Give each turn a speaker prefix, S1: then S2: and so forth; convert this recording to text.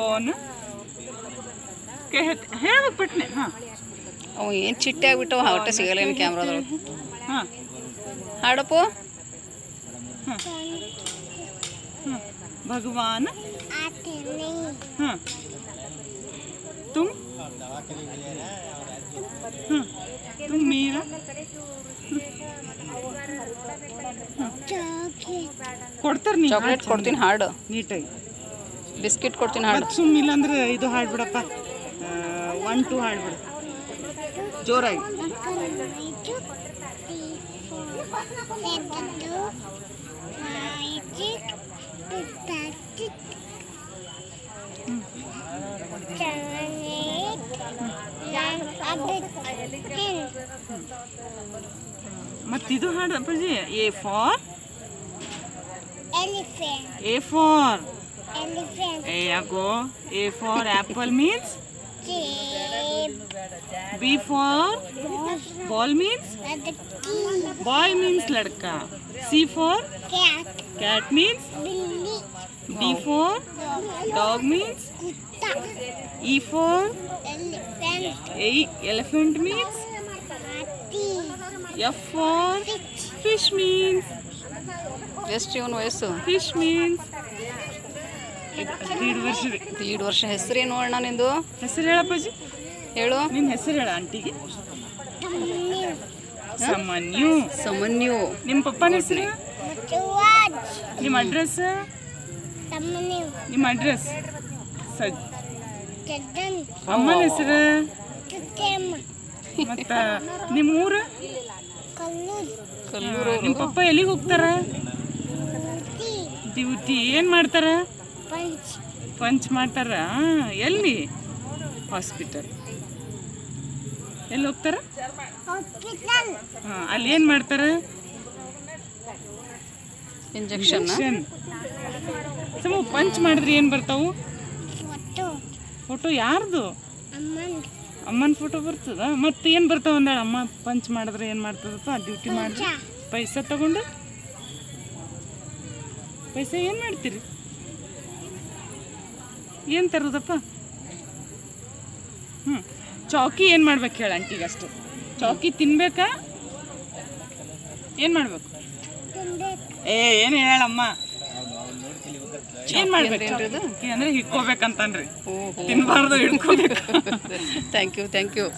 S1: कौन ಹೇಳ್ಬೇಕು ಪಟ್ನೆ ಹಾಂ
S2: ಅವು ಏನು ಚಿಟ್ಟೆ ಆಗ್ಬಿಟ್ಟವು ಒಟ್ಟು ಸಿಗಲ್ಲ ಏನು ಕ್ಯಾಮ್ರಾದೊಳಗೆ.
S1: ಹಾಂ
S2: ಹಾಡಪ್ಪು.
S1: भगवान हाँ तुम तुम मेरा ಕೊಡ್ತಾರೆ ನೀ
S2: ಚಾಕ್ಲೇಟ್ ಕೊಡ್ತೀನಿ ಹಾಡು.
S1: ನೀಟಾಗಿ
S2: ಬಿಸ್ಕಿಟ್ ಕೊಡ್ತೀನಿ ಹಾಡು.
S1: ಮತ್ತು ಸುಮ್ಮ ಇಲ್ಲಾಂದ್ರೆ ಇದು ಹಾಡ್ಬಿಡಪ್ಪ 1 2 ಹಾಡ್ಬಿಡು ಜೋರಾಗಿ. ಮತ್ತಿದು ಹಾಡು ಅಪ್ಪಾಜಿ. A for A for A ಯಾಕೋ A for apple means B for ball means boy means लड़का. C for cat means D for dog means E for elephant means F for fish means
S2: ಎಷ್ಟು ಇವನು ವಯಸ್ಸು?
S1: Fish means 2 ವರ್ಷ.
S2: 2 ವರ್ಷ. ಹೆಸರೇನು ಅಣ್ಣ ನಿಂದು?
S1: ಹೆಸರು ಹೇಳಪ್ಪಾಜಿ.
S2: ಹೇಳು
S1: ನಿನ್ನ ಹೆಸರು ಹೇಳ ಆಂಟಿಗೆ. ಸಮನ್ಯು.
S2: ಸಮನ್ಯು.
S1: ನಿಮ್ಮ ಪಪ್ಪನ ಹೆಸರು? ನಿಮ್ಮ ಅಡ್ರೆಸ್? ನಿಮ್ಮ ಅಡ್ರೆಸ್? ಅಮ್ಮನ ಹೆಸರು? ಮತ್ತ ನಿಮ್ಮ ಊರು?
S2: ಕಲ್ಲೂರು.
S1: ನಿಮ್ಮ ಪಪ್ಪ ಎಲ್ಲಿಗೆ ಹೋಗ್ತಾರ? ಡ್ಯೂಟಿ. ಏನು ಮಾಡ್ತಾರ? ಪಂಚ್ ಮಾಡ್ತಾರ. ಎಲ್ಲಿ? ಹಾಸ್ಪಿಟಲ್. ಎಲ್ಲಿ ಹೋಗ್ತಾರ? ಹಾಂ, ಅಲ್ಲಿ ಏನು ಮಾಡ್ತಾರ?
S2: ಇಂಜೆಕ್ಷನ್.
S1: ಸಮ ಪಂಚ್ ಮಾಡಿದ್ರೆ ಏನು ಬರ್ತಾವು? ಫೋಟೋ ಯಾರ್ದು? ಅಮ್ಮನ ಫೋಟೋ ಬರ್ತದ. ಮತ್ತೆ ಏನು ಬರ್ತಾವ ಅಂದಾಳ ಅಮ್ಮ ಪಂಚ್ ಮಾಡಿದ್ರೆ ಏನು ಮಾಡ್ತದಪ್ಪ? ಡ್ಯೂಟಿ ಮಾಡಿದ್ರೆ ಪೈಸಾ ತಗೊಂಡು ಪೈಸಾ ಏನು ಮಾಡ್ತೀರಿ? ಏನು ತರೋದಪ್ಪ? ಚೌಕಿ ಏನು ಮಾಡ್ಬೇಕು ಹೇಳ ಆಂಟಿಗೆ ಅಷ್ಟು. ಚೌಕಿ ತಿನ್ಬೇಕಾ? ಏನು ಮಾಡ್ಬೇಕು? ಏನು ಹೇಳಮ್ಮ. ಏನು ಮಾಡ್ಬೇಕು ಅಂದರೆ ಹಿಡ್ಕೋಬೇಕಂತನ್ರಿ. ತಿನ್ಬಾರ್ದು, ಹಿಡ್ಕೋಬೇಕು.
S2: Thank you.